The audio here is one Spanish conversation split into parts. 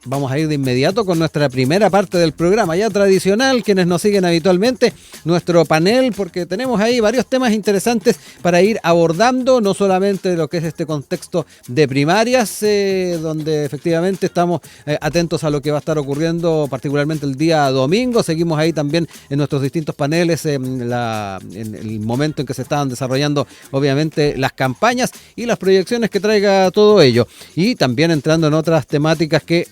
vamos a ir de inmediato con nuestra primera parte del programa, ya tradicional, quienes nos siguen habitualmente, nuestro panel, porque tenemos ahí varios temas interesantes para ir abordando, no solamente lo que es este contexto de primarias, donde efectivamente estamos atentos a lo que va a estar ocurriendo, particularmente el día domingo. Seguimos ahí también en nuestros distintos paneles, en el momento en que se estaban desarrollando, obviamente, las campañas y las proyecciones que traiga todo ello. Y también entrando en otras temáticas que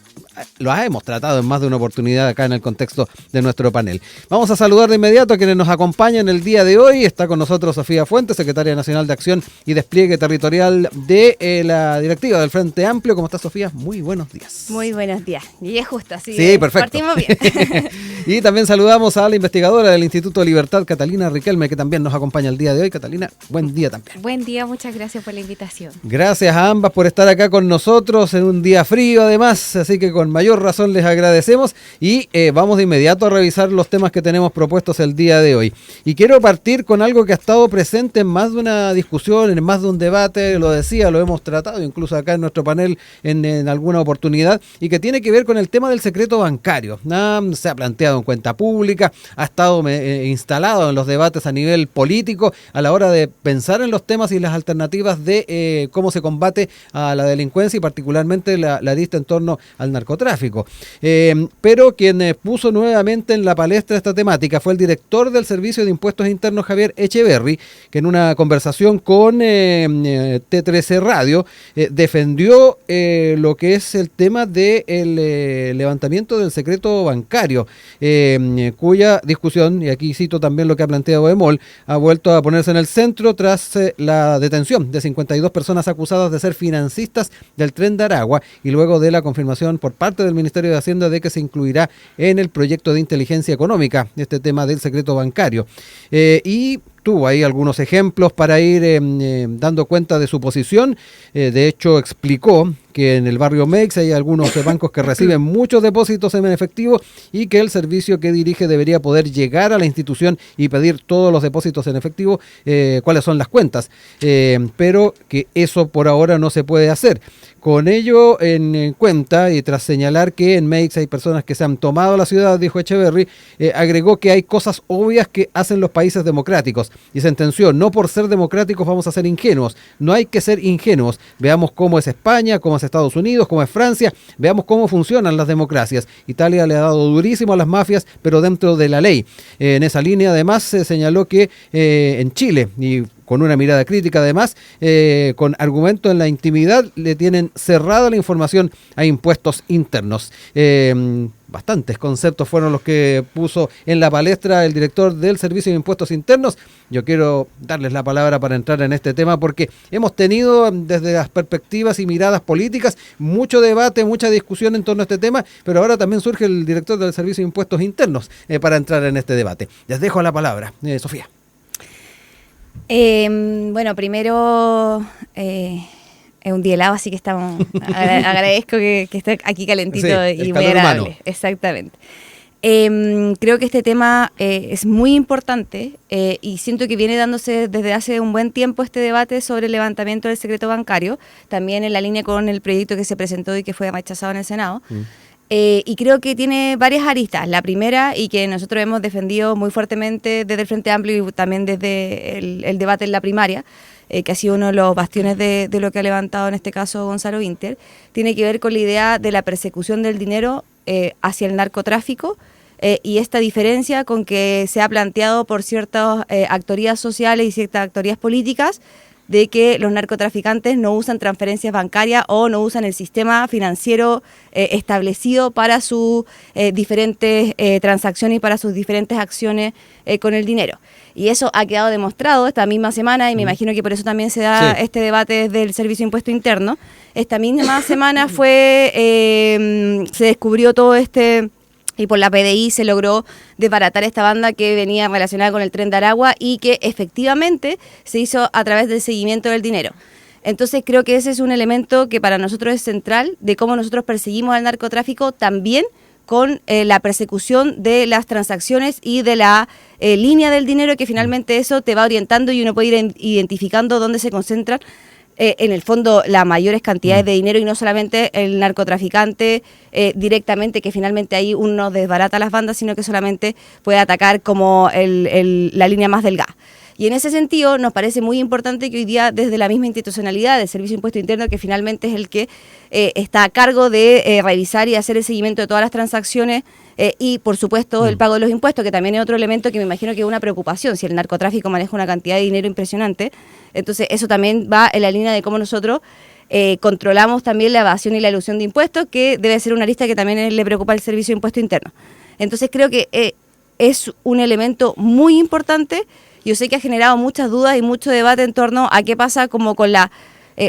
lo hemos tratado en más de una oportunidad acá en el contexto de nuestro panel. Vamos a saludar de inmediato a quienes nos acompañan el día de hoy. Está con nosotros Sofía Fuentes, secretaria nacional de Acción y Despliegue Territorial de la directiva del Frente Amplio. ¿Cómo estás, Sofía? Muy buenos días. Muy buenos días. Y es justo, así sí, perfecto. Partimos bien. Y también saludamos a la investigadora del Instituto de Libertad, Catalina Riquelme, que también nos acompaña el día de hoy. Catalina, buen día también. Buen día, muchas gracias por la invitación. Gracias a ambas por estar acá con nosotros en un día frío además, así que con mayor razón les agradecemos y vamos de inmediato a revisar los temas que tenemos propuestos el día de hoy. Y quiero partir con algo que ha estado presente en más de una discusión, en más de un debate, lo decía, lo hemos tratado incluso acá en nuestro panel en alguna oportunidad, y que tiene que ver con el tema del secreto bancario. Se ha planteado en cuenta pública, ha estado instalado en los debates a nivel político a la hora de pensar en los temas y las alternativas de cómo se combate a la delincuencia y particularmente la lista en torno al narcotráfico. Pero quien puso nuevamente en la palestra esta temática fue el director del Servicio de Impuestos Internos, Javier Echeverry, que en una conversación con T13 Radio defendió lo que es el tema del levantamiento del secreto bancario, cuya discusión, y aquí cito también lo que ha planteado Bemol, ha vuelto a ponerse en el centro tras la detención de 52 personas acusadas de ser financistas del Tren de Aragua y luego de la confirmación por parte del Ministerio de Hacienda de que se incluirá en el proyecto de inteligencia económica este tema del secreto bancario. Y tuvo ahí algunos ejemplos para ir dando cuenta de su posición. De hecho, explicó que en el barrio Mex hay algunos bancos que reciben muchos depósitos en efectivo y que el servicio que dirige debería poder llegar a la institución y pedir todos los depósitos en efectivo, cuáles son las cuentas, pero que eso por ahora no se puede hacer. Con ello en cuenta y tras señalar que en Mex hay personas que se han tomado la ciudad, dijo Echeverry, agregó que hay cosas obvias que hacen los países democráticos y sentenció: no por ser democráticos vamos a ser ingenuos, no hay que ser ingenuos, veamos cómo es España, cómo es Estados Unidos, cómo es Francia, veamos cómo funcionan las democracias. Italia le ha dado durísimo a las mafias, pero dentro de la ley. En esa línea además se señaló que en Chile, y con una mirada crítica además, con argumento en la intimidad, le tienen cerrada la información a impuestos internos. Bastantes conceptos fueron los que puso en la palestra el director del Servicio de Impuestos Internos. Yo quiero darles la palabra para entrar en este tema porque hemos tenido desde las perspectivas y miradas políticas mucho debate, mucha discusión en torno a este tema, pero ahora también surge el director del Servicio de Impuestos Internos para entrar en este debate. Les dejo la palabra. Sofía. Bueno, primero es un día helado, así que agradezco que esté aquí calentito, sí, y muy agradable. Humano. Exactamente. Creo que este tema es muy importante y siento que viene dándose desde hace un buen tiempo este debate sobre el levantamiento del secreto bancario, también en la línea con el proyecto que se presentó y que fue rechazado en el Senado. Y creo que tiene varias aristas. La primera, y que nosotros hemos defendido muy fuertemente desde el Frente Amplio y también desde el debate en la primaria, que ha sido uno de los bastiones de lo que ha levantado en este caso Gonzalo Vinter, tiene que ver con la idea de la persecución del dinero hacia el narcotráfico, y esta diferencia con que se ha planteado por ciertas actorías sociales y ciertas actorías políticas de que los narcotraficantes no usan transferencias bancarias o no usan el sistema financiero establecido para sus diferentes transacciones y para sus diferentes acciones con el dinero. Y eso ha quedado demostrado esta misma semana, y me imagino que por eso también se da este debate desde el Servicio de Impuesto Interno. Esta misma semana se descubrió todo y por la PDI se logró desbaratar esta banda que venía relacionada con el Tren de Aragua y que efectivamente se hizo a través del seguimiento del dinero. Entonces creo que ese es un elemento que para nosotros es central de cómo nosotros perseguimos al narcotráfico, también con la persecución de las transacciones y de la línea del dinero, que finalmente eso te va orientando y uno puede ir identificando dónde se concentran en el fondo las mayores cantidades de dinero y no solamente el narcotraficante directamente, que finalmente ahí uno desbarata las bandas, sino que solamente puede atacar como la línea más delgada. Y en ese sentido nos parece muy importante que hoy día desde la misma institucionalidad del Servicio de Impuesto Interno, que finalmente es el que está a cargo de revisar y hacer el seguimiento de todas las transacciones y por supuesto el pago de los impuestos, que también es otro elemento que me imagino que es una preocupación. Si el narcotráfico maneja una cantidad de dinero impresionante, entonces eso también va en la línea de cómo nosotros controlamos también la evasión y la elusión de impuestos, que debe ser una lista que también le preocupa al Servicio de Impuesto Interno. Entonces creo que es un elemento muy importante. Yo sé que ha generado muchas dudas y mucho debate en torno a qué pasa como con la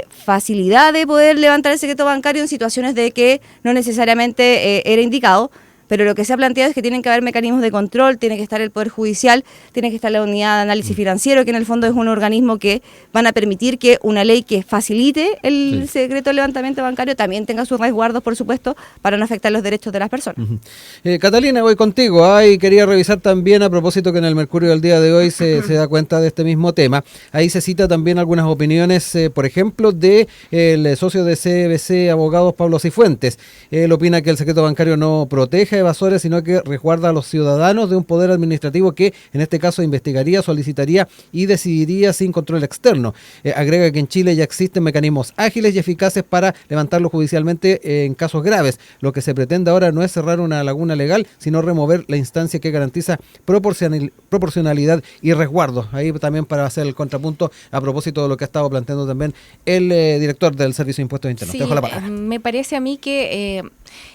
facilidad de poder levantar el secreto bancario en situaciones de que no necesariamente era indicado, pero lo que se ha planteado es que tienen que haber mecanismos de control, tiene que estar el Poder Judicial, tiene que estar la Unidad de Análisis Financiero, que en el fondo es un organismo que van a permitir que una ley que facilite el secreto del levantamiento bancario también tenga sus resguardos, por supuesto, para no afectar los derechos de las personas. Catalina, voy contigo. Y quería revisar también, a propósito que en el Mercurio del día de hoy se da cuenta de este mismo tema. Ahí se cita también algunas opiniones, por ejemplo, de el socio de CBC Abogados, Pablo Cifuentes. Él opina que el secreto bancario no protege evasores, sino que resguarda a los ciudadanos de un poder administrativo que en este caso investigaría, solicitaría y decidiría sin control externo. Agrega que en Chile ya existen mecanismos ágiles y eficaces para levantarlo judicialmente en casos graves. Lo que se pretende ahora no es cerrar una laguna legal, sino remover la instancia que garantiza proporcionalidad y resguardo. Ahí también para hacer el contrapunto a propósito de lo que ha estado planteando también el director del Servicio de Impuestos Internos. Sí, te dejo la palabra. Me parece a mí que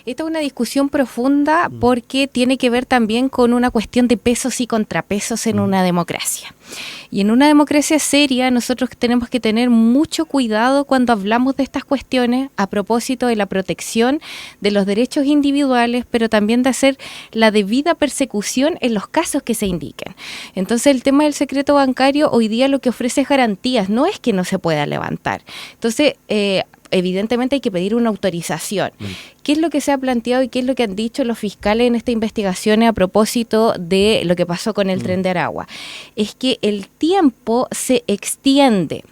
esta es una discusión profunda porque tiene que ver también con una cuestión de pesos y contrapesos en una democracia. Y en una democracia seria nosotros tenemos que tener mucho cuidado cuando hablamos de estas cuestiones a propósito de la protección de los derechos individuales, pero también de hacer la debida persecución en los casos que se indiquen. Entonces el tema del secreto bancario hoy día lo que ofrece es garantías, no es que no se pueda levantar. Entonces, evidentemente hay que pedir una autorización. ¿Qué es lo que se ha planteado y qué es lo que han dicho los fiscales en esta investigación a propósito de lo que pasó con el Tren de Aragua? Es que el tiempo se extiende.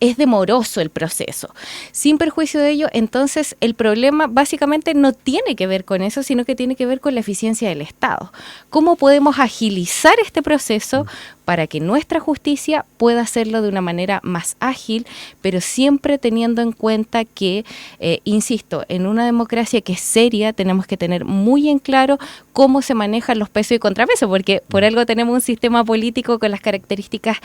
Es demoroso el proceso. Sin perjuicio de ello, entonces el problema básicamente no tiene que ver con eso, sino que tiene que ver con la eficiencia del Estado. ¿Cómo podemos agilizar este proceso para que nuestra justicia pueda hacerlo de una manera más ágil, pero siempre teniendo en cuenta que, insisto, en una democracia que es seria tenemos que tener muy en claro cómo se manejan los pesos y contrapesos, porque por algo tenemos un sistema político con las características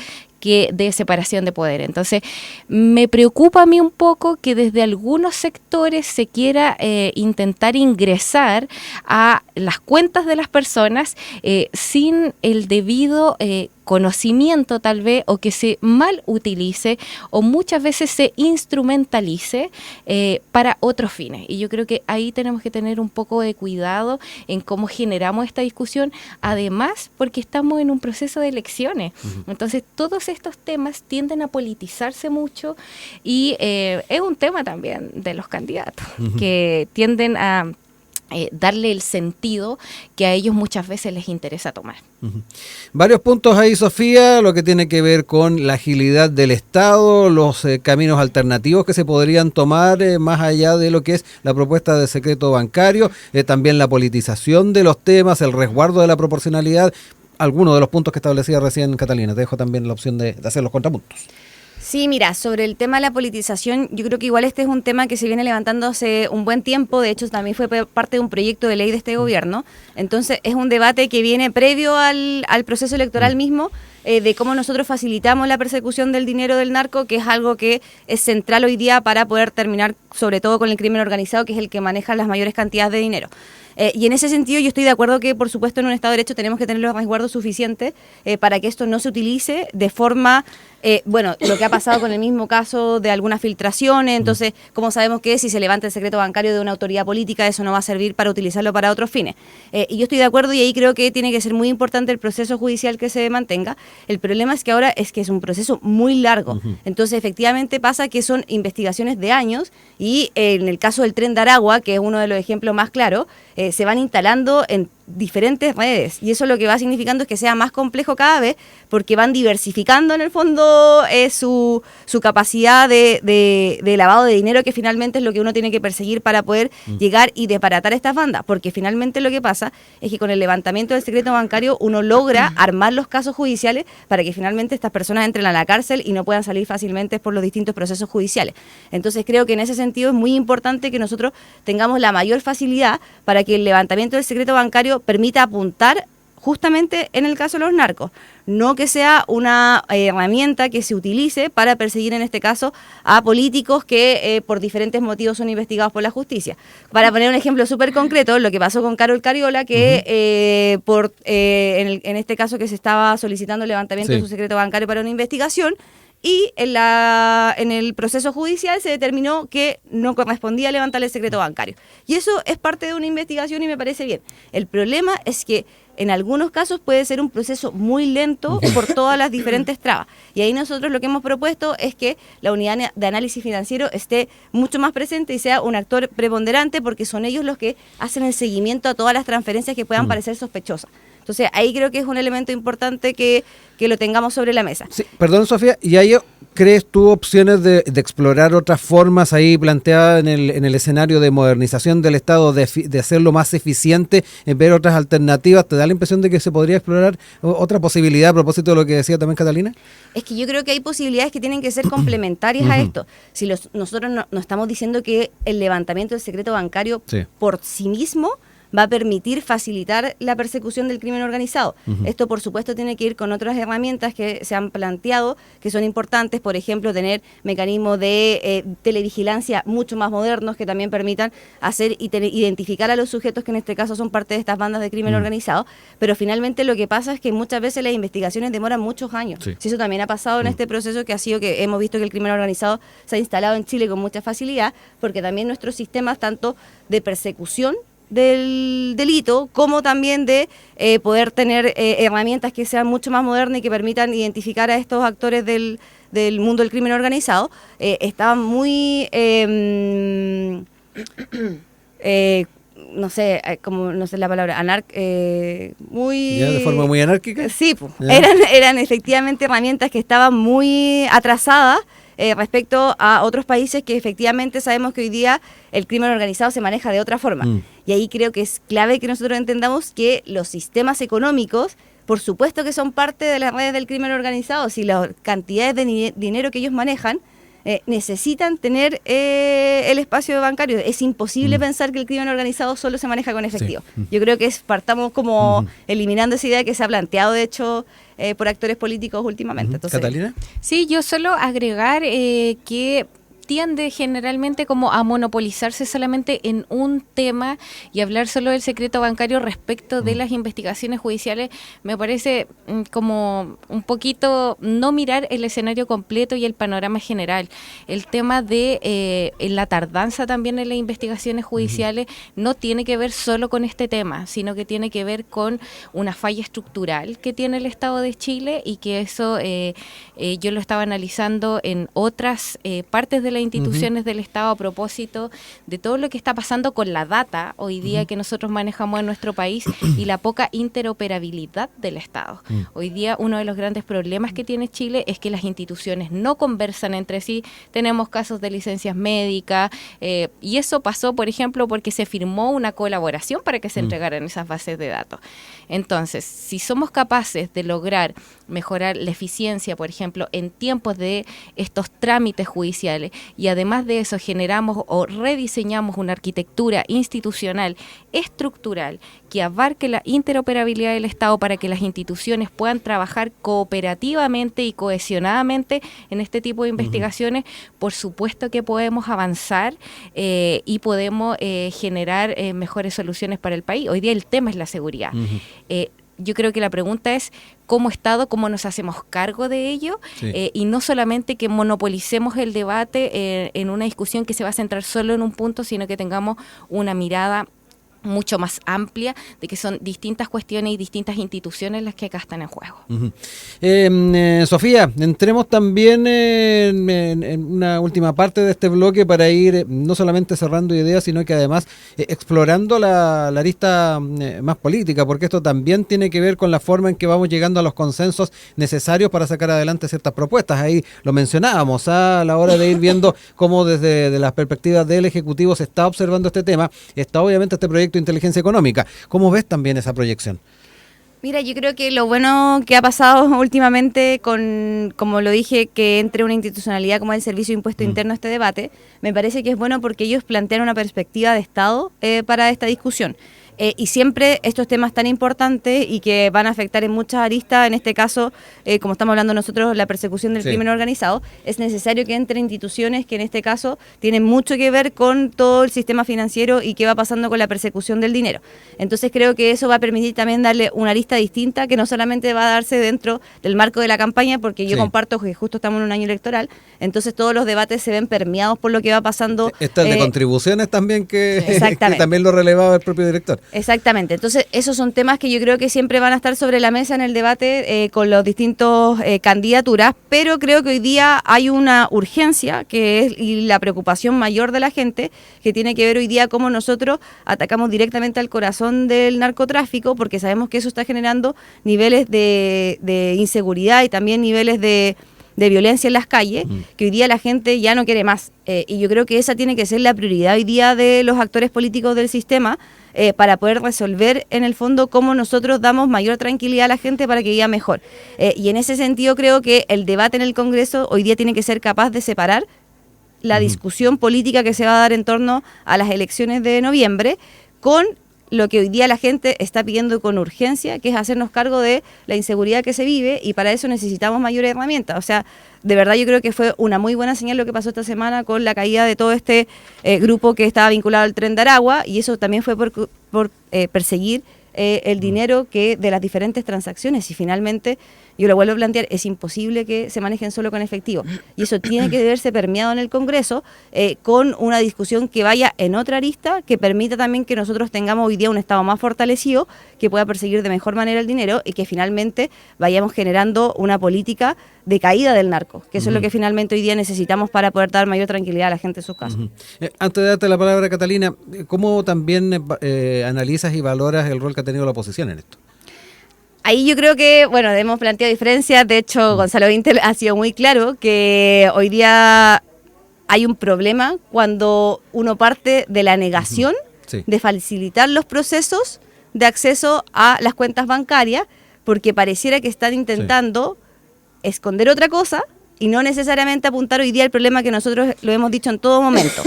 de separación de poder. Entonces, me preocupa a mí un poco que desde algunos sectores se quiera intentar ingresar a las cuentas de las personas sin el debido conocimiento tal vez, o que se mal utilice o muchas veces se instrumentalice para otros fines. Y yo creo que ahí tenemos que tener un poco de cuidado en cómo generamos esta discusión, además porque estamos en un proceso de elecciones. Entonces todos estos temas tienden a politizarse mucho y es un tema también de los candidatos que tienden a darle el sentido que a ellos muchas veces les interesa tomar. Varios puntos ahí, Sofía, lo que tiene que ver con la agilidad del Estado, los caminos alternativos que se podrían tomar más allá de lo que es la propuesta de secreto bancario, también la politización de los temas, el resguardo de la proporcionalidad, algunos de los puntos que establecía recién Catalina. Te dejo también la opción de hacer los contrapuntos. Sí, mira, sobre el tema de la politización, yo creo que igual este es un tema que se viene levantando hace un buen tiempo, de hecho también fue parte de un proyecto de ley de este gobierno, entonces es un debate que viene previo al proceso electoral mismo, de cómo nosotros facilitamos la persecución del dinero del narco, que es algo que es central hoy día para poder terminar sobre todo con el crimen organizado, que es el que maneja las mayores cantidades de dinero. Y en ese sentido yo estoy de acuerdo que, por supuesto, en un Estado de Derecho tenemos que tener los resguardos suficientes para que esto no se utilice de forma, lo que ha pasado con el mismo caso de algunas filtraciones. Entonces, como sabemos que si se levanta el secreto bancario de una autoridad política, eso no va a servir para utilizarlo para otros fines. Y yo estoy de acuerdo y ahí creo que tiene que ser muy importante el proceso judicial que se mantenga. El problema es que ahora es un proceso muy largo. Entonces, efectivamente pasa que son investigaciones de años y en el caso del Tren de Aragua, que es uno de los ejemplos más claros, se van instalando en diferentes redes, y eso lo que va significando es que sea más complejo cada vez, porque van diversificando en el fondo su capacidad de lavado de dinero, que finalmente es lo que uno tiene que perseguir para poder llegar y desbaratar estas bandas, porque finalmente lo que pasa es que con el levantamiento del secreto bancario uno logra armar los casos judiciales para que finalmente estas personas entren a la cárcel y no puedan salir fácilmente por los distintos procesos judiciales. Entonces creo que en ese sentido es muy importante que nosotros tengamos la mayor facilidad para que el levantamiento del secreto bancario permita apuntar justamente en el caso de los narcos, no que sea una herramienta que se utilice para perseguir en este caso a políticos que por diferentes motivos son investigados por la justicia. Para poner un ejemplo súper concreto, lo que pasó con Carol Cariola, que en este caso que se estaba solicitando el levantamiento de su secreto bancario para una investigación, y en el proceso judicial se determinó que no correspondía levantar el secreto bancario. Y eso es parte de una investigación y me parece bien. El problema es que en algunos casos puede ser un proceso muy lento por todas las diferentes trabas. Y ahí nosotros lo que hemos propuesto es que la unidad de análisis financiero esté mucho más presente y sea un actor preponderante, porque son ellos los que hacen el seguimiento a todas las transferencias que puedan parecer sospechosas. Entonces ahí creo que es un elemento importante que lo tengamos sobre la mesa. Sí, perdón, Sofía, ¿y ahí crees tú opciones de explorar otras formas ahí planteadas en el escenario de modernización del Estado, de hacerlo más eficiente, en ver otras alternativas? ¿Te da la impresión de que se podría explorar otra posibilidad a propósito de lo que decía también Catalina? Es que yo creo que hay posibilidades que tienen que ser complementarias a esto. Si nosotros no estamos diciendo que el levantamiento del secreto bancario por sí mismo va a permitir facilitar la persecución del crimen organizado. Esto, por supuesto, tiene que ir con otras herramientas que se han planteado, que son importantes, por ejemplo, tener mecanismos de televigilancia mucho más modernos que también permitan hacer y identificar a los sujetos que en este caso son parte de estas bandas de crimen organizado, pero finalmente lo que pasa es que muchas veces las investigaciones demoran muchos años. Sí, eso también ha pasado en este proceso, que ha sido que hemos visto que el crimen organizado se ha instalado en Chile con mucha facilidad, porque también nuestros sistemas, tanto de persecución del delito, como también de poder tener herramientas que sean mucho más modernas y que permitan identificar a estos actores del mundo del crimen organizado, estaban muy no sé la palabra, muy... ¿Ya de forma muy anárquica? Sí, pues, eran efectivamente herramientas que estaban muy atrasadas respecto a otros países que efectivamente sabemos que hoy día el crimen organizado se maneja de otra forma. Y ahí creo que es clave que nosotros entendamos que los sistemas económicos, por supuesto que son parte de las redes del crimen organizado, si las cantidades de dinero que ellos manejan necesitan tener el espacio bancario. Es imposible pensar que el crimen organizado solo se maneja con efectivo. Sí. Yo creo que partamos como eliminando esa idea que se ha planteado, de hecho, por actores políticos últimamente. Entonces, ¿Catalina? Sí, yo solo agregar que tiende generalmente como a monopolizarse solamente en un tema y hablar solo del secreto bancario respecto de las investigaciones judiciales. Me parece como un poquito no mirar el escenario completo y el panorama general. El tema de la tardanza también en las investigaciones judiciales no tiene que ver solo con este tema, sino que tiene que ver con una falla estructural que tiene el Estado de Chile, y que eso yo lo estaba analizando en otras partes de las instituciones del Estado a propósito de todo lo que está pasando con la data hoy día que nosotros manejamos en nuestro país y la poca interoperabilidad del Estado. Hoy día uno de los grandes problemas que tiene Chile es que las instituciones no conversan entre sí. Tenemos casos de licencias médicas y eso pasó, por ejemplo, porque se firmó una colaboración para que se entregaran esas bases de datos. Entonces, si somos capaces de lograr mejorar la eficiencia, por ejemplo, en tiempos de estos trámites judiciales, y además de eso generamos o rediseñamos una arquitectura institucional estructural que abarque la interoperabilidad del Estado para que las instituciones puedan trabajar cooperativamente y cohesionadamente en este tipo de investigaciones, por supuesto que podemos avanzar y podemos generar mejores soluciones para el país. Hoy día el tema es la seguridad. Yo creo que la pregunta es como Estado, cómo nos hacemos cargo de ello, y no solamente que monopolicemos el debate en una discusión que se va a centrar solo en un punto, sino que tengamos una mirada mucho más amplia, de que son distintas cuestiones y distintas instituciones las que acá están en juego. Sofía, entremos también en una última parte de este bloque para ir no solamente cerrando ideas, sino que además explorando la arista más política, porque esto también tiene que ver con la forma en que vamos llegando a los consensos necesarios para sacar adelante ciertas propuestas. Ahí lo mencionábamos a la hora de ir viendo cómo desde las perspectivas del Ejecutivo se está observando este tema. Está obviamente este proyecto de inteligencia económica. ¿Cómo ves también esa proyección? Mira, yo creo que lo bueno que ha pasado últimamente con, como lo dije, que entre una institucionalidad como el Servicio de Impuesto Interno a este debate, me parece que es bueno porque ellos plantean una perspectiva de Estado para esta discusión. Y siempre estos temas tan importantes y que van a afectar en muchas aristas, en este caso, como estamos hablando nosotros, la persecución del crimen organizado, es necesario que entren instituciones que en este caso tienen mucho que ver con todo el sistema financiero y qué va pasando con la persecución del dinero. Entonces creo que eso va a permitir también darle una arista distinta que no solamente va a darse dentro del marco de la campaña, porque yo comparto que justo estamos en un año electoral, entonces todos los debates se ven permeados por lo que va pasando. Está el de contribuciones también, que también lo relevaba el propio director. Exactamente, entonces esos son temas que yo creo que siempre van a estar sobre la mesa en el debate con los distintos candidaturas, pero creo que hoy día hay una urgencia que es y la preocupación mayor de la gente que tiene que ver hoy día cómo nosotros atacamos directamente al corazón del narcotráfico, porque sabemos que eso está generando niveles de inseguridad y también niveles de violencia en las calles, que hoy día la gente ya no quiere más. Y yo creo que esa tiene que ser la prioridad hoy día de los actores políticos del sistema, para poder resolver en el fondo cómo nosotros damos mayor tranquilidad a la gente para que viva mejor. Y en ese sentido creo que el debate en el Congreso hoy día tiene que ser capaz de separar la discusión política que se va a dar en torno a las elecciones de noviembre con lo que hoy día la gente está pidiendo con urgencia, que es hacernos cargo de la inseguridad que se vive, y para eso necesitamos mayores herramientas. O sea, de verdad yo creo que fue una muy buena señal lo que pasó esta semana con la caída de todo este grupo que estaba vinculado al Tren de Aragua, y eso también fue por perseguir el dinero que de las diferentes transacciones, y finalmente, yo lo vuelvo a plantear, es imposible que se manejen solo con efectivo, y eso tiene que verse permeado en el Congreso con una discusión que vaya en otra arista, que permita también que nosotros tengamos hoy día un Estado más fortalecido, que pueda perseguir de mejor manera el dinero y que finalmente vayamos generando una política de caída del narco, que eso es lo que finalmente hoy día necesitamos para poder dar mayor tranquilidad a la gente en sus casas. Antes de darte la palabra, Catalina, ¿cómo también analizas y valoras el rol que ha tenido la oposición en esto? Ahí yo creo que, bueno, hemos planteado diferencias. De hecho, Gonzalo Vintel ha sido muy claro que hoy día hay un problema cuando uno parte de la negación de facilitar los procesos de acceso a las cuentas bancarias, porque pareciera que están intentando esconder otra cosa y no necesariamente apuntar hoy día el problema que nosotros lo hemos dicho en todo momento.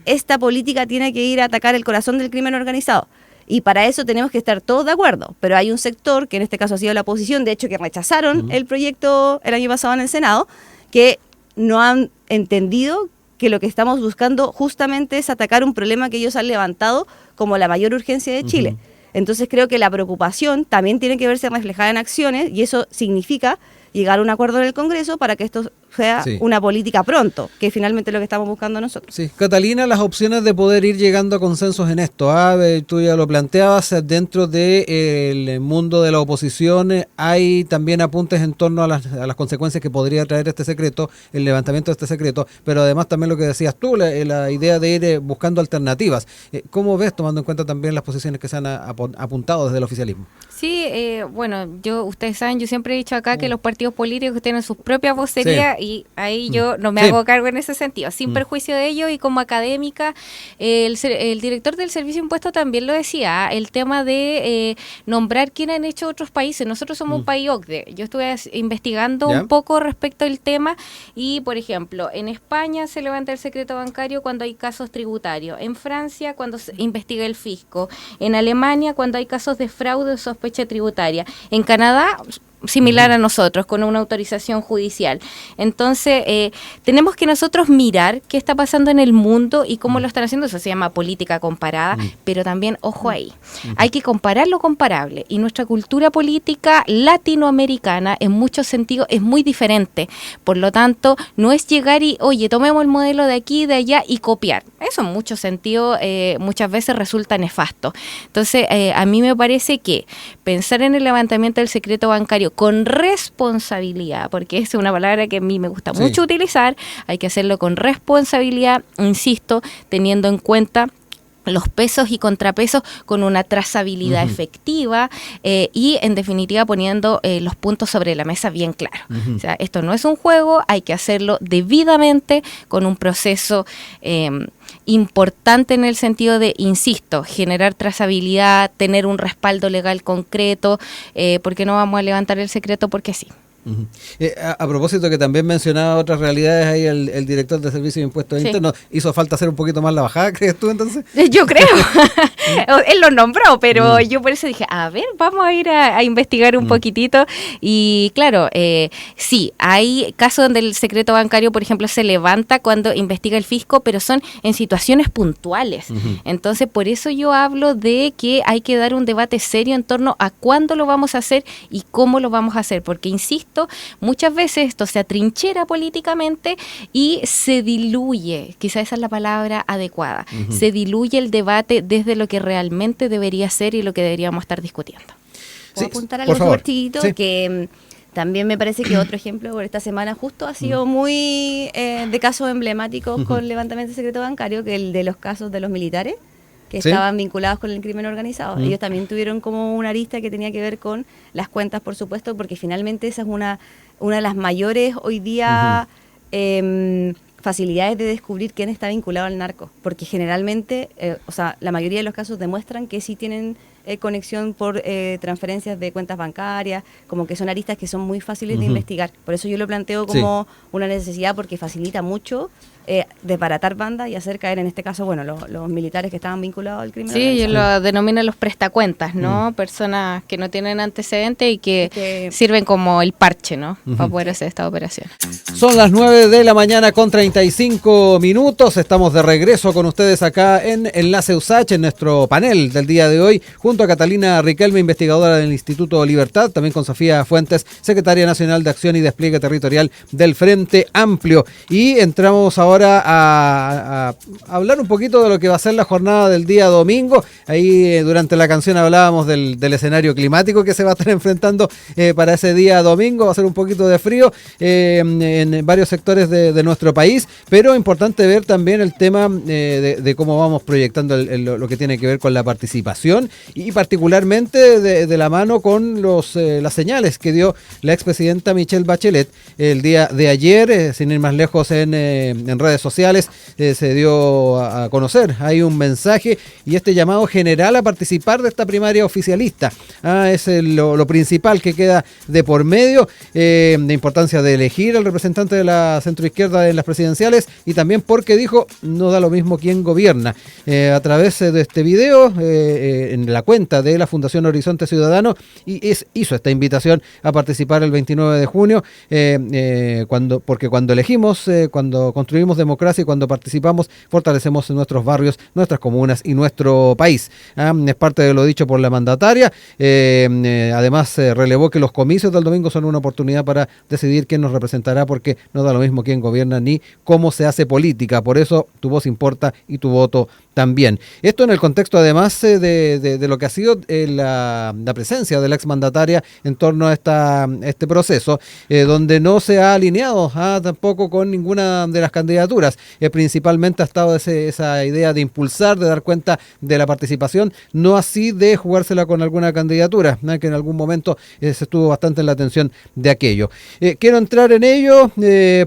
Esta política tiene que ir a atacar el corazón del crimen organizado. Y para eso tenemos que estar todos de acuerdo. Pero hay un sector, que en este caso ha sido la oposición, de hecho que rechazaron el proyecto el año pasado en el Senado, que no han entendido que lo que estamos buscando justamente es atacar un problema que ellos han levantado como la mayor urgencia de Chile. Entonces creo que la preocupación también tiene que verse reflejada en acciones, y eso significa llegar a un acuerdo en el Congreso para que esto sea una política pronto, que es finalmente lo que estamos buscando nosotros. Sí, Catalina, las opciones de poder ir llegando a consensos en esto, tú ya lo planteabas, dentro del mundo de la oposición hay también apuntes en torno a las consecuencias que podría traer este secreto, el levantamiento de este secreto, pero además también lo que decías tú, la idea de ir buscando alternativas. ¿Cómo ves, tomando en cuenta también las posiciones que se han apuntado desde el oficialismo? Sí, bueno, ustedes saben, yo siempre he dicho acá que los partidos políticos tienen sus propias vocerías, y ahí yo no me hago cargo en ese sentido, sin perjuicio de ello. Y como académica, el director del Servicio de Impuestos también lo decía, el tema de nombrar quién han hecho otros países. Nosotros somos un país OCDE. Yo estuve investigando un poco respecto al tema, y por ejemplo, en España se levanta el secreto bancario cuando hay casos tributarios, en Francia cuando se investiga el fisco, en Alemania cuando hay casos de fraude o sospecha tributaria, en Canadá similar a nosotros, con una autorización judicial. Entonces, tenemos que nosotros mirar qué está pasando en el mundo y cómo lo están haciendo. Eso se llama política comparada, pero también, ojo ahí, hay que comparar lo comparable. Y nuestra cultura política latinoamericana, en muchos sentidos, es muy diferente. Por lo tanto, no es llegar y, oye, tomemos el modelo de aquí, de allá y copiar. Eso en muchos sentidos muchas veces resulta nefasto. Entonces, a mí me parece que pensar en el levantamiento del secreto bancario con responsabilidad, porque esa es una palabra que a mí me gusta mucho utilizar, hay que hacerlo con responsabilidad, insisto, teniendo en cuenta los pesos y contrapesos con una trazabilidad efectiva y en definitiva poniendo los puntos sobre la mesa bien claro. O sea, esto no es un juego, hay que hacerlo debidamente con un proceso importante en el sentido de, insisto, generar trazabilidad, tener un respaldo legal concreto, porque no vamos a levantar el secreto porque sí. A propósito que también mencionaba otras realidades ahí el director de Servicios de Impuestos Internos, ¿hizo falta hacer un poquito más la bajada, crees tú entonces? Yo creo, él lo nombró, pero yo por eso dije, a ver, vamos a ir a investigar un poquitito y claro, sí, hay casos donde el secreto bancario, por ejemplo, se levanta cuando investiga el fisco, pero son en situaciones puntuales, entonces por eso yo hablo de que hay que dar un debate serio en torno a cuándo lo vamos a hacer y cómo lo vamos a hacer, porque insisto, muchas veces esto se atrinchera políticamente y se diluye, quizás esa es la palabra adecuada, se diluye el debate desde lo que realmente debería ser y lo que deberíamos estar discutiendo. ¿Puedo apuntar algo súper chiquito? Que también me parece que otro ejemplo por esta semana justo ha sido muy de casos emblemáticos con levantamiento de secreto bancario, que el de los casos de los militares que estaban vinculados con el crimen organizado. Ellos también tuvieron como una arista que tenía que ver con las cuentas, por supuesto, porque finalmente esa es una de las mayores hoy día facilidades de descubrir quién está vinculado al narco, porque generalmente, o sea, la mayoría de los casos demuestran que sí tienen conexión por transferencias de cuentas bancarias, como que son aristas que son muy fáciles de investigar. Por eso yo lo planteo como una necesidad, porque facilita mucho desbaratar bandas y hacer caer, en este caso, bueno, los militares que estaban vinculados al crimen organizado. Sí, ellos lo denominan los prestacuentas, ¿no? Personas que no tienen antecedentes y que sirven como el parche, ¿no? Para poder hacer esta operación. Son las 9 de la mañana con 35 minutos. Estamos de regreso con ustedes acá en Enlace USACH, en nuestro panel del día de hoy, junto a Catalina Riquelme, investigadora del Instituto Libertad, también con Sofía Fuentes, secretaria nacional de Acción y Despliegue Territorial del Frente Amplio. Y entramos ahora a hablar un poquito de lo que va a ser la jornada del día domingo. Ahí durante la canción hablábamos del escenario climático que se va a estar enfrentando para ese día domingo. Va a ser un poquito de frío en varios sectores de nuestro país, pero importante ver también el tema de cómo vamos proyectando lo que tiene que ver con la participación y particularmente de la mano con las señales que dio la expresidenta Michelle Bachelet el día de ayer, sin ir más lejos en redes sociales, se dio a conocer. Hay un mensaje y este llamado general a participar de esta primaria oficialista. Es lo principal que queda de por medio, de importancia de elegir al representante de la centroizquierda en las presidenciales y también porque dijo, no da lo mismo quién gobierna. A través de este video, en la cuenta de la Fundación Horizonte Ciudadano, hizo esta invitación a participar el 29 de junio, porque cuando elegimos, cuando construimos democracia y cuando participamos, fortalecemos nuestros barrios, nuestras comunas y nuestro país. Es parte de lo dicho por la mandataria. Además, relevó que los comicios del domingo son una oportunidad para decidir quién nos representará, porque no da lo mismo quién gobierna ni cómo se hace política. Por eso tu voz importa y tu voto también. Esto en el contexto además de lo que ha sido la presencia de la exmandataria en torno a este proceso, donde no se ha alineado tampoco con ninguna de las candidaturas. Principalmente ha estado esa idea de impulsar, de dar cuenta de la participación, no así de jugársela con alguna candidatura, que en algún momento se estuvo bastante en la atención de aquello. Quiero entrar en ello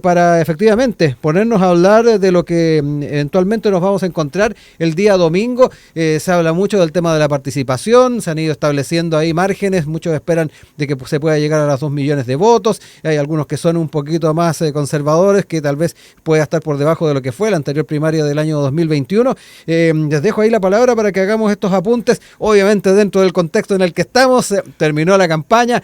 para efectivamente ponernos a hablar de lo que eventualmente nos vamos a encontrar el día domingo. Se habla mucho del tema de la participación, se han ido estableciendo ahí márgenes, muchos esperan de que se pueda llegar a los 2 millones de votos, hay algunos que son un poquito más conservadores, que tal vez pueda estar por debajo de lo que fue la anterior primaria del año 2021. Les dejo ahí la palabra para que hagamos estos apuntes, obviamente dentro del contexto en el que estamos, terminó la campaña,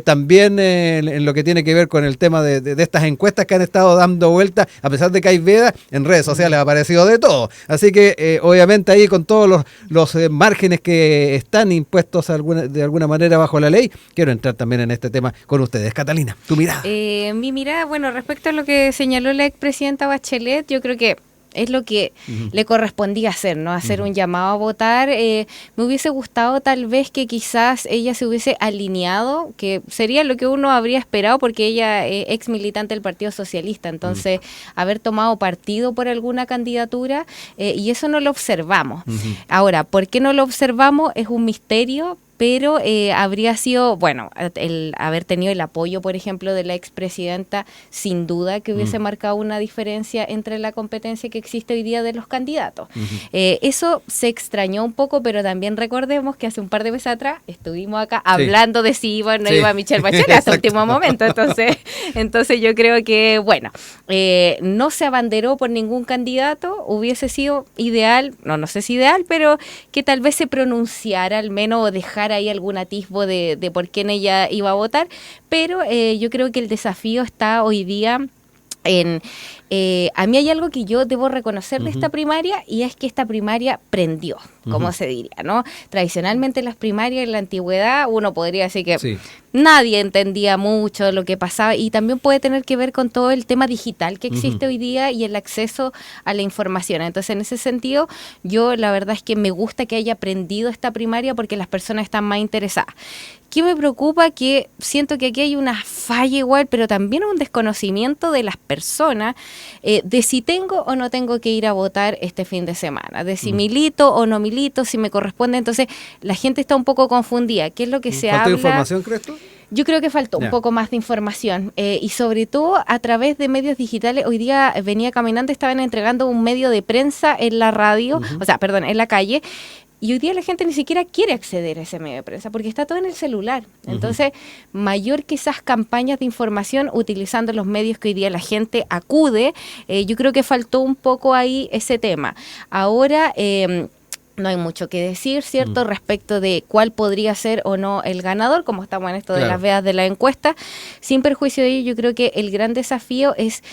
también en lo que tiene que ver con el tema de estas encuestas que han estado dando vuelta, a pesar de que hay veda, en redes sociales ha aparecido de todo, así que obviamente ahí con todos los márgenes que están impuestos de alguna manera bajo la ley, quiero entrar también en este tema con ustedes. Catalina, tu mirada. Mi mirada, bueno, respecto a lo que señaló la expresidenta Bachelet, yo creo que es lo que le correspondía hacer, ¿no? Hacer un llamado a votar. Me hubiese gustado tal vez que quizás ella se hubiese alineado, que sería lo que uno habría esperado, porque ella es ex militante del Partido Socialista, entonces haber tomado partido por alguna candidatura, y eso no lo observamos. Ahora, ¿por qué no lo observamos? Es un misterio, pero habría sido, bueno, el haber tenido el apoyo, por ejemplo, de la expresidenta, sin duda que hubiese marcado una diferencia entre la competencia que existe hoy día de los candidatos. Eso se extrañó un poco, pero también recordemos que hace un par de meses atrás estuvimos acá hablando de si iba o no iba Michelle Bachelet hasta el último momento. Entonces yo creo que, bueno, no se abanderó por ningún candidato, hubiese sido ideal, no sé si ideal, pero que tal vez se pronunciara al menos o dejar ahí algún atisbo de por quién ella iba a votar, pero yo creo que el desafío está hoy día en... a mí hay algo que yo debo reconocer de esta primaria, y es que esta primaria prendió, como se diría, ¿no? Tradicionalmente las primarias en la antigüedad uno podría decir que nadie entendía mucho de lo que pasaba, y también puede tener que ver con todo el tema digital que existe hoy día y el acceso a la información. Entonces, en ese sentido, yo la verdad es que me gusta que haya aprendido esta primaria porque las personas están más interesadas. ¿Qué me preocupa? Que siento que aquí hay una falla igual, pero también un desconocimiento de las personas de si tengo o no tengo que ir a votar este fin de semana, de si milito o no milito, si me corresponde. Entonces, la gente está un poco confundida. ¿Qué es lo que se habla? ¿Falta información, crees tú? Yo creo que faltó un poco más de información, y sobre todo a través de medios digitales. Hoy día venía caminando, estaban entregando un medio de prensa en la radio, en la calle, y hoy día la gente ni siquiera quiere acceder a ese medio de prensa porque está todo en el celular. Entonces, mayor que esas campañas de información utilizando los medios que hoy día la gente acude, yo creo que faltó un poco ahí ese tema. Ahora... no hay mucho que decir, ¿cierto?, respecto de cuál podría ser o no el ganador, como estamos en esto de las veas de la encuesta. Sin perjuicio de ello, yo creo que el gran desafío es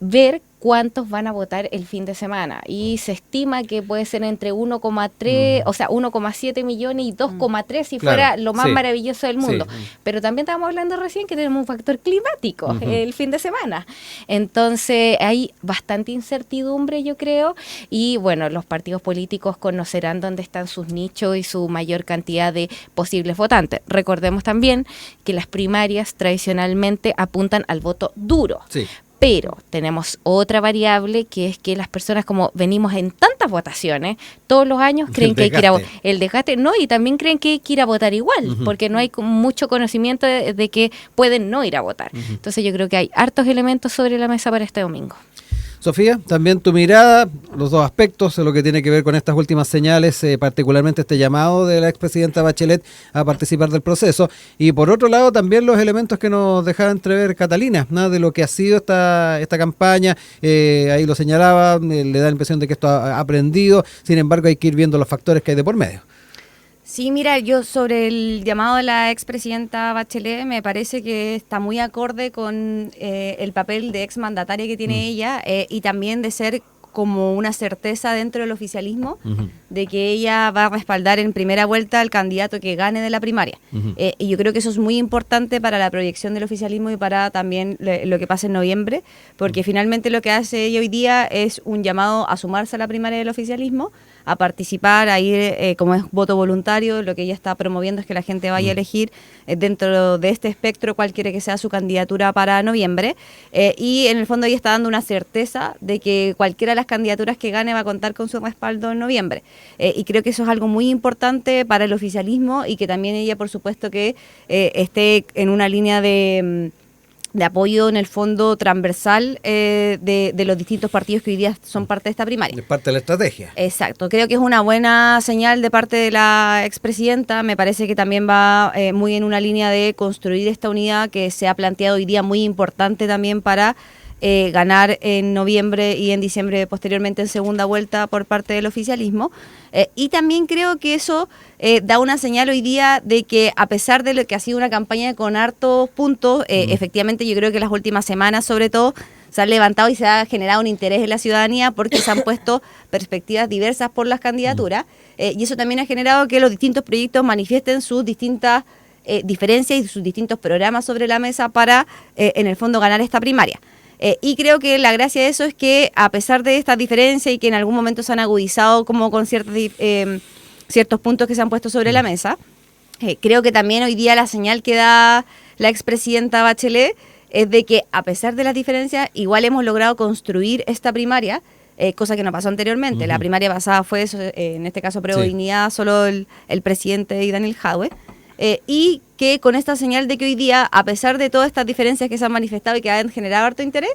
ver cuántos van a votar el fin de semana, y se estima que puede ser entre 1,3, o sea, 1,7 millones y 2,3 si fuera lo más maravilloso del mundo. Pero también estábamos hablando recién que tenemos un factor climático el fin de semana. Entonces hay bastante incertidumbre, yo creo, y bueno, los partidos políticos conocerán dónde están sus nichos y su mayor cantidad de posibles votantes. Recordemos también que las primarias tradicionalmente apuntan al voto duro. Pero tenemos otra variable, que es que las personas, como venimos en tantas votaciones, todos los años creen que hay que ir a votar. El desgaste, no, y también creen que hay que ir a votar igual, porque no hay mucho conocimiento de que pueden no ir a votar. Entonces yo creo que hay hartos elementos sobre la mesa para este domingo. Sofía, también tu mirada, los dos aspectos, lo que tiene que ver con estas últimas señales, particularmente este llamado de la expresidenta Bachelet a participar del proceso, y por otro lado también los elementos que nos dejaba entrever Catalina, ¿no?, de lo que ha sido esta campaña. Ahí lo señalaba, le da la impresión de que esto ha aprendido, sin embargo hay que ir viendo los factores que hay de por medio. Sí, mira, yo sobre el llamado de la expresidenta Bachelet me parece que está muy acorde con el papel de exmandataria que tiene ella, y también de ser como una certeza dentro del oficialismo de que ella va a respaldar en primera vuelta al candidato que gane de la primaria. Y yo creo que eso es muy importante para la proyección del oficialismo y para también lo que pasa en noviembre, porque finalmente lo que hace ella hoy día es un llamado a sumarse a la primaria del oficialismo, a participar, a ir como es voto voluntario. Lo que ella está promoviendo es que la gente vaya a elegir dentro de este espectro cuál quiere que sea su candidatura para noviembre, y en el fondo ella está dando una certeza de que cualquiera de las candidaturas que gane va a contar con su respaldo en noviembre, y creo que eso es algo muy importante para el oficialismo, y que también ella, por supuesto, que esté en una línea de apoyo en el fondo transversal de los distintos partidos que hoy día son parte de esta primaria. Es parte de la estrategia. Exacto, creo que es una buena señal de parte de la expresidenta, me parece que también va muy en una línea de construir esta unidad que se ha planteado hoy día muy importante también para ganar en noviembre y en diciembre posteriormente en segunda vuelta por parte del oficialismo. Y también creo que eso da una señal hoy día de que a pesar de lo que ha sido una campaña con hartos puntos, efectivamente yo creo que las últimas semanas sobre todo se han levantado y se ha generado un interés en la ciudadanía porque se han puesto perspectivas diversas por las candidaturas y eso también ha generado que los distintos proyectos manifiesten sus distintas diferencias y sus distintos programas sobre la mesa para en el fondo ganar esta primaria. Y creo que la gracia de eso es que a pesar de estas diferencias y que en algún momento se han agudizado como con ciertos puntos que se han puesto sobre la mesa, creo que también hoy día la señal que da la expresidenta Bachelet es de que a pesar de las diferencias igual hemos logrado construir esta primaria, cosa que no pasó anteriormente. La primaria pasada fue, en este caso, Prueba de Dignidad, solo el presidente y Daniel Jadwe. Y que con esta señal de que hoy día, a pesar de todas estas diferencias que se han manifestado y que han generado harto interés,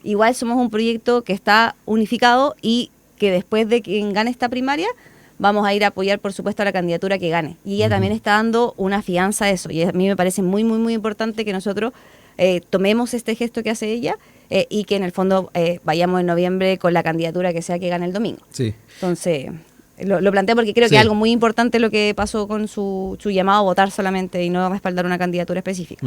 igual somos un proyecto que está unificado y que después de quien gane esta primaria, vamos a ir a apoyar, por supuesto, a la candidatura que gane. Y ella también está dando una fianza a eso. Y a mí me parece muy, muy, muy importante que nosotros tomemos este gesto que hace ella y que en el fondo vayamos en noviembre con la candidatura que sea que gane el domingo. Sí. Entonces... Lo planteo porque creo que es algo muy importante lo que pasó con su llamado a votar solamente y no a respaldar una candidatura específica.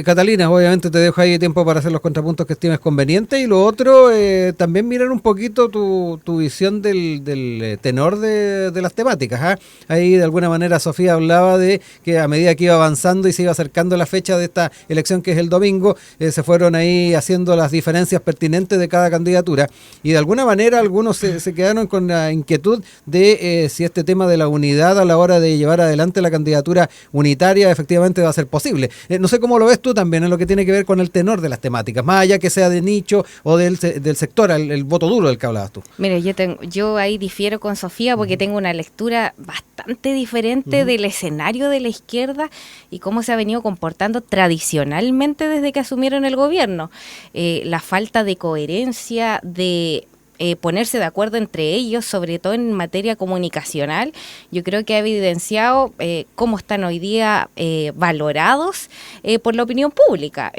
Catalina, obviamente te dejo ahí tiempo para hacer los contrapuntos que estimes convenientes y lo otro, también mirar un poquito tu visión del tenor de las temáticas. Ahí de alguna manera Sofía hablaba de que a medida que iba avanzando y se iba acercando la fecha de esta elección que es el domingo, se fueron ahí haciendo las diferencias pertinentes de cada candidatura y de alguna manera algunos se quedaron con la inquietud de si este tema de la unidad a la hora de llevar adelante la candidatura unitaria efectivamente va a ser posible. No sé cómo lo ves tú también en lo que tiene que ver con el tenor de las temáticas, más allá que sea de nicho o del sector, el voto duro del que hablabas tú. Mire, yo ahí difiero con Sofía porque tengo una lectura bastante diferente del escenario de la izquierda y cómo se ha venido comportando tradicionalmente desde que asumieron el gobierno. La falta de coherencia, de ponerse de acuerdo entre ellos, sobre todo en materia comunicacional, yo creo que ha evidenciado cómo están hoy día valorados por la opinión pública.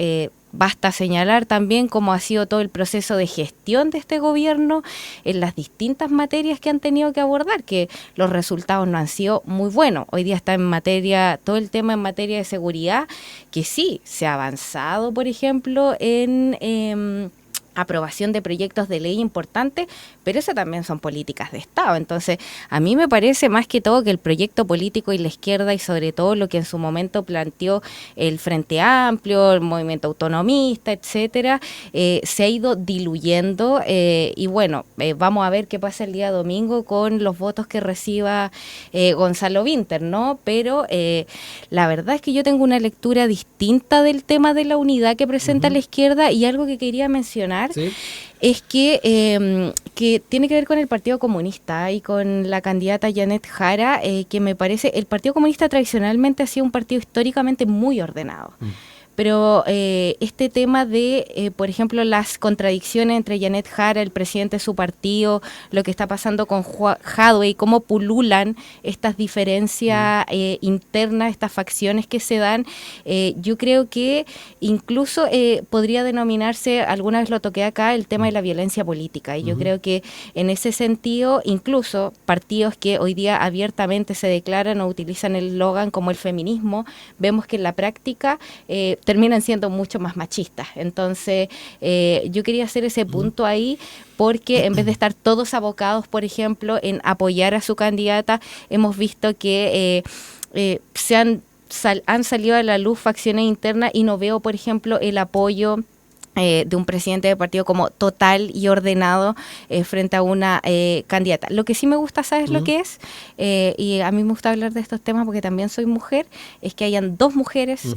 Basta señalar también cómo ha sido todo el proceso de gestión de este gobierno en las distintas materias que han tenido que abordar, que los resultados no han sido muy buenos. Hoy día está en materia, todo el tema en materia de seguridad, que sí, se ha avanzado, por ejemplo, en aprobación de proyectos de ley importantes, pero eso también son políticas de Estado. Entonces, a mí me parece más que todo que el proyecto político y la izquierda, y sobre todo lo que en su momento planteó el Frente Amplio, el movimiento autonomista, etcétera, se ha ido diluyendo y bueno, vamos a ver qué pasa el día domingo con los votos que reciba Gonzalo Vinter, ¿no? Pero la verdad es que yo tengo una lectura distinta del tema de la unidad que presenta la izquierda y algo que quería mencionar. ¿Sí? Es que tiene que ver con el Partido Comunista y con la candidata Janet Jara, que me parece, el Partido Comunista tradicionalmente ha sido un partido históricamente muy ordenado. Pero este tema de, por ejemplo, las contradicciones entre Janet Jara, el presidente de su partido, lo que está pasando con Jadwe y cómo pululan estas diferencias internas, estas facciones que se dan, yo creo que incluso podría denominarse, alguna vez lo toqué acá, el tema de la violencia política. Y yo creo que en ese sentido, incluso partidos que hoy día abiertamente se declaran o utilizan el eslogan como el feminismo, vemos que en la práctica terminan siendo mucho más machistas. Entonces, yo quería hacer ese punto ahí porque en vez de estar todos abocados, por ejemplo, en apoyar a su candidata, hemos visto que han salido a la luz facciones internas y no veo, por ejemplo, el apoyo de un presidente de partido como total y ordenado frente a una candidata. Lo que sí me gusta, ¿sabes lo que es? Y a mí me gusta hablar de estos temas porque también soy mujer, es que hayan dos mujeres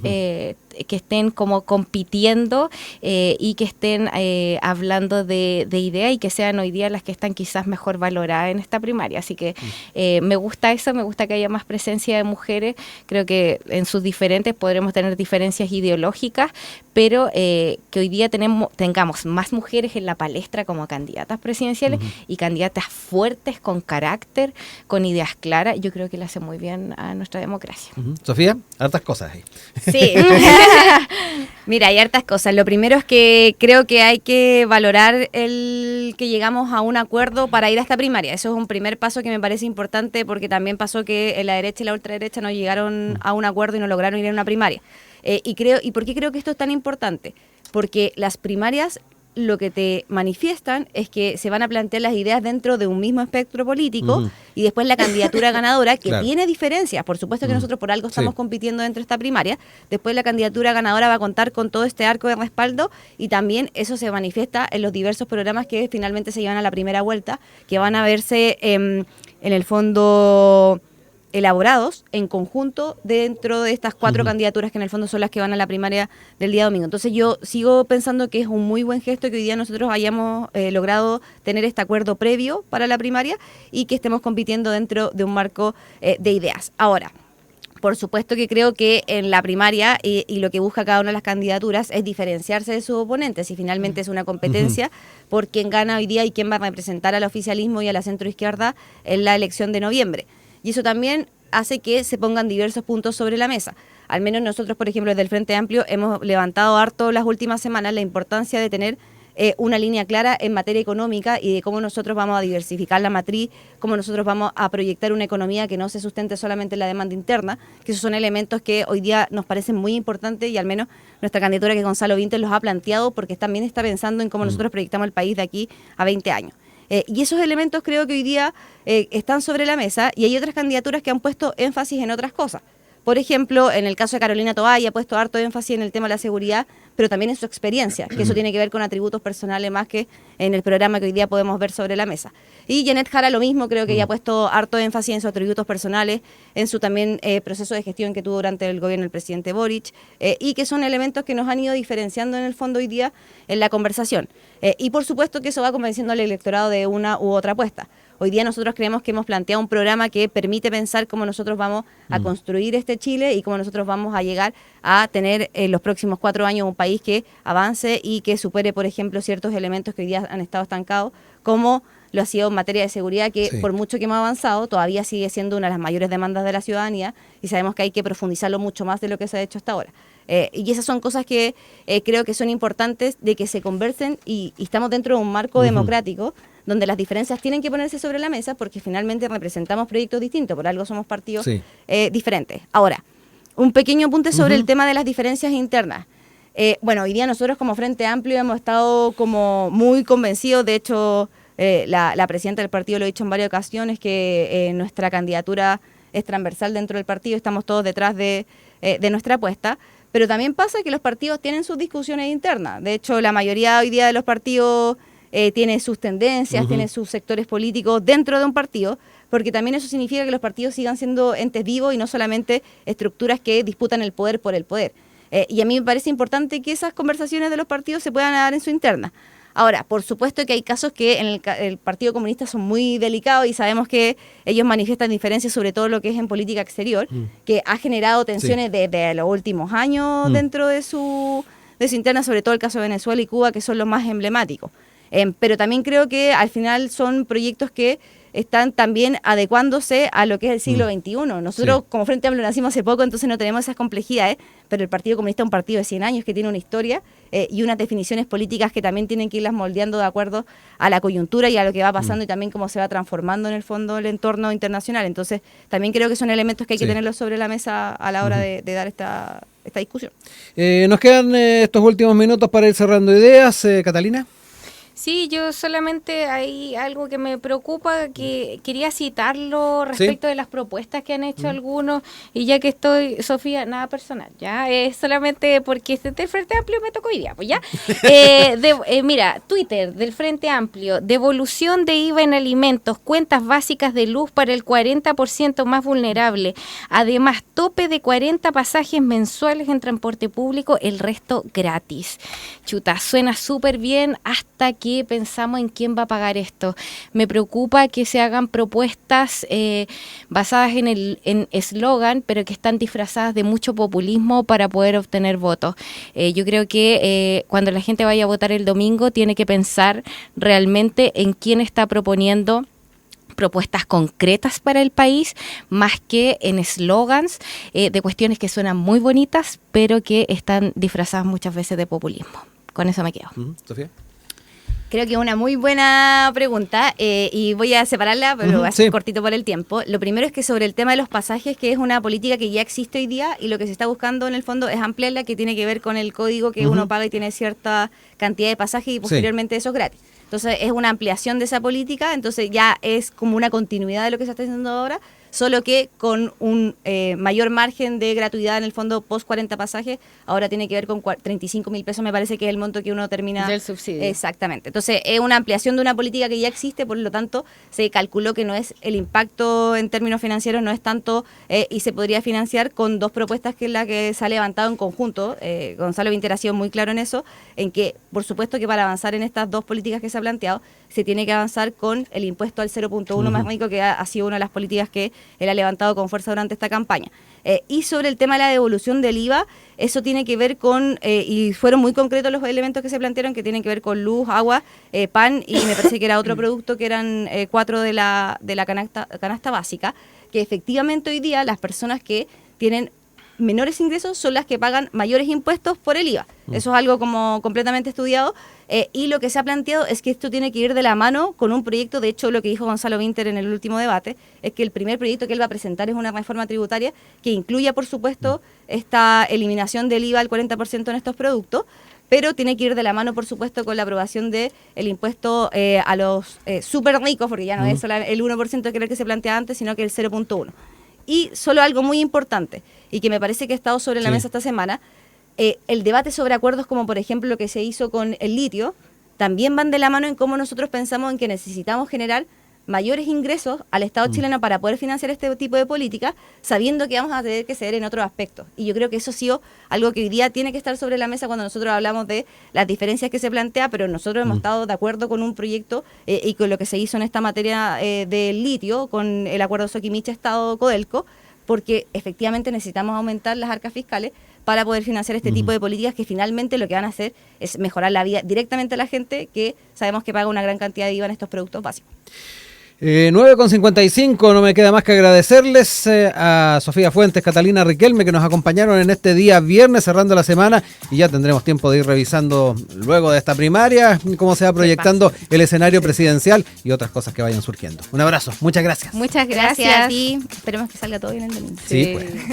estén como compitiendo y que estén hablando de ideas y que sean hoy día las que están quizás mejor valoradas en esta primaria. Así que me gusta eso, me gusta que haya más presencia de mujeres. Creo que en sus diferentes podremos tener diferencias ideológicas, pero que hoy día tengamos más mujeres en la palestra como candidatas presidenciales y candidatas fuertes, con carácter, con ideas claras, yo creo que le hace muy bien a nuestra democracia. Sofía, hartas cosas ahí. Sí. Mira, hay hartas cosas. Lo primero es que creo que hay que valorar el que llegamos a un acuerdo para ir a esta primaria. Eso es un primer paso que me parece importante, porque también pasó que la derecha y la ultraderecha no llegaron a un acuerdo y no lograron ir a una primaria. ¿Y por qué creo que esto es tan importante? Porque las primarias lo que te manifiestan es que se van a plantear las ideas dentro de un mismo espectro político y después la candidatura ganadora, que tiene diferencias, por supuesto que nosotros por algo estamos compitiendo dentro de esta primaria, después la candidatura ganadora va a contar con todo este arco de respaldo y también eso se manifiesta en los diversos programas que finalmente se llevan a la primera vuelta, que van a verse en el fondo elaborados en conjunto dentro de estas 4 candidaturas que en el fondo son las que van a la primaria del día domingo. Entonces yo sigo pensando que es un muy buen gesto que hoy día nosotros hayamos logrado tener este acuerdo previo para la primaria y que estemos compitiendo dentro de un marco de ideas. Ahora, por supuesto que creo que en la primaria y lo que busca cada una de las candidaturas es diferenciarse de sus oponentes y finalmente es una competencia por quién gana hoy día y quién va a representar al oficialismo y a la centroizquierda en la elección de noviembre. Y eso también hace que se pongan diversos puntos sobre la mesa. Al menos nosotros, por ejemplo, desde el Frente Amplio hemos levantado harto las últimas semanas la importancia de tener una línea clara en materia económica y de cómo nosotros vamos a diversificar la matriz, cómo nosotros vamos a proyectar una economía que no se sustente solamente en la demanda interna, que esos son elementos que hoy día nos parecen muy importantes y al menos nuestra candidatura, que Gonzalo Vintes, los ha planteado porque también está pensando en cómo nosotros proyectamos el país de aquí a 20 años. Y esos elementos creo que hoy día están sobre la mesa y hay otras candidaturas que han puesto énfasis en otras cosas. Por ejemplo, en el caso de Carolina Toay ha puesto harto énfasis en el tema de la seguridad, pero también en su experiencia, que eso tiene que ver con atributos personales más que en el programa que hoy día podemos ver sobre la mesa. Y Janet Jara lo mismo, creo que ella ha puesto harto énfasis en sus atributos personales, en su también proceso de gestión que tuvo durante el gobierno del presidente Boric, y que son elementos que nos han ido diferenciando en el fondo hoy día en la conversación. Y por supuesto que eso va convenciendo al electorado de una u otra apuesta. Hoy día nosotros creemos que hemos planteado un programa que permite pensar cómo nosotros vamos a construir este Chile y cómo nosotros vamos a llegar a tener en los próximos 4 años un país que avance y que supere, por ejemplo, ciertos elementos que hoy día han estado estancados, como lo ha sido en materia de seguridad, que por mucho que hemos avanzado, todavía sigue siendo una de las mayores demandas de la ciudadanía y sabemos que hay que profundizarlo mucho más de lo que se ha hecho hasta ahora. Y esas son cosas que creo que son importantes de que se conversen y estamos dentro de un marco democrático donde las diferencias tienen que ponerse sobre la mesa porque finalmente representamos proyectos distintos, por algo somos partidos diferentes. Ahora, un pequeño apunte sobre el tema de las diferencias internas. Bueno, hoy día nosotros como Frente Amplio hemos estado como muy convencidos, de hecho la presidenta del partido lo ha dicho en varias ocasiones, que nuestra candidatura es transversal dentro del partido, estamos todos detrás de nuestra apuesta. Pero también pasa que los partidos tienen sus discusiones internas. De hecho, la mayoría hoy día de los partidos tiene sus tendencias, tiene sus sectores políticos dentro de un partido, porque también eso significa que los partidos sigan siendo entes vivos y no solamente estructuras que disputan el poder por el poder. Y a mí me parece importante que esas conversaciones de los partidos se puedan dar en su interna. Ahora, por supuesto que hay casos que en el Partido Comunista son muy delicados y sabemos que ellos manifiestan diferencias sobre todo lo que es en política exterior, que ha generado tensiones desde los últimos años dentro de su interna, sobre todo el caso de Venezuela y Cuba, que son los más emblemáticos. Pero también creo que al final son proyectos que están también adecuándose a lo que es el siglo XXI. Nosotros como Frente Amplio nacimos hace poco, entonces no tenemos esas complejidades, pero el Partido Comunista es un partido de 100 años que tiene una historia y unas definiciones políticas que también tienen que irlas moldeando de acuerdo a la coyuntura y a lo que va pasando y también cómo se va transformando en el fondo el entorno internacional. Entonces también creo que son elementos que hay que tenerlos sobre la mesa a la hora de dar esta discusión. Nos quedan estos últimos minutos para ir cerrando ideas. Catalina. Sí, yo solamente hay algo que me preocupa, que quería citarlo respecto de las propuestas que han hecho algunos, y ya que estoy, Sofía, nada personal, ya es solamente porque del Frente Amplio me tocó hoy día, pues ya. Mira, Twitter del Frente Amplio, devolución de IVA en alimentos, cuentas básicas de luz para el 40% más vulnerable, además tope de 40 pasajes mensuales en transporte público, el resto gratis. Chuta, suena súper bien hasta que pensamos en quién va a pagar esto. Me preocupa que se hagan propuestas basadas en eslogan, pero que están disfrazadas de mucho populismo para poder obtener votos. Yo creo que cuando la gente vaya a votar el domingo tiene que pensar realmente en quién está proponiendo propuestas concretas para el país, más que en eslogans de cuestiones que suenan muy bonitas, pero que están disfrazadas muchas veces de populismo. Con eso me quedo. Sofía. Creo que es una muy buena pregunta y voy a separarla, pero va a ser cortito por el tiempo. Lo primero es que sobre el tema de los pasajes, que es una política que ya existe hoy día y lo que se está buscando en el fondo es ampliarla, que tiene que ver con el código que uno paga y tiene cierta cantidad de pasajes y posteriormente eso es gratis. Entonces es una ampliación de esa política, entonces ya es como una continuidad de lo que se está haciendo ahora, solo que con un mayor margen de gratuidad en el fondo post 40 pasajes, ahora tiene que ver con 35.000 pesos, me parece que es el monto que uno termina... Del subsidio. Exactamente. Entonces es una ampliación de una política que ya existe, por lo tanto se calculó que no es el impacto en términos financieros, no es tanto y se podría financiar con dos propuestas que es la que se ha levantado en conjunto. Gonzalo Vinter ha sido muy claro en eso, en que por supuesto que para avanzar en estas dos políticas que se ha planteado, se tiene que avanzar con el impuesto al 0.1 más rico, que ha sido una de las políticas que él ha levantado con fuerza durante esta campaña. Y sobre el tema de la devolución del IVA, eso tiene que ver con, y fueron muy concretos los elementos que se plantearon, que tienen que ver con luz, agua, pan, y me parece que era otro producto que eran 4 de la canasta básica, que efectivamente hoy día las personas que tienen menores ingresos son las que pagan mayores impuestos por el IVA. Eso es algo como completamente estudiado y lo que se ha planteado es que esto tiene que ir de la mano con un proyecto. De hecho, lo que dijo Gonzalo Vinter en el último debate es que el primer proyecto que él va a presentar es una reforma tributaria que incluya, por supuesto, esta eliminación del IVA al 40% en estos productos, pero tiene que ir de la mano, por supuesto, con la aprobación del impuesto a los súper ricos, porque ya no es solo el 1% que era el que se planteaba antes, sino que el 0.1%. Y solo algo muy importante, y que me parece que ha estado sobre la mesa esta semana, el debate sobre acuerdos como por ejemplo lo que se hizo con el litio, también van de la mano en cómo nosotros pensamos en que necesitamos generar mayores ingresos al Estado chileno para poder financiar este tipo de políticas, sabiendo que vamos a tener que ceder en otros aspectos. Y yo creo que eso ha sido algo que hoy día tiene que estar sobre la mesa cuando nosotros hablamos de las diferencias que se plantea, pero nosotros hemos estado de acuerdo con un proyecto y con lo que se hizo en esta materia del litio, con el acuerdo Soquimich-Estado-Codelco, porque efectivamente necesitamos aumentar las arcas fiscales para poder financiar este tipo de políticas que finalmente lo que van a hacer es mejorar la vida directamente a la gente que sabemos que paga una gran cantidad de IVA en estos productos básicos. 9:55, no me queda más que agradecerles a Sofía Fuentes, Catalina Riquelme, que nos acompañaron en este día viernes, cerrando la semana, y ya tendremos tiempo de ir revisando luego de esta primaria cómo se va proyectando el escenario presidencial y otras cosas que vayan surgiendo. Un abrazo, muchas gracias. Muchas gracias. Gracias a ti, esperemos que salga todo bien el domingo. Sí, pues.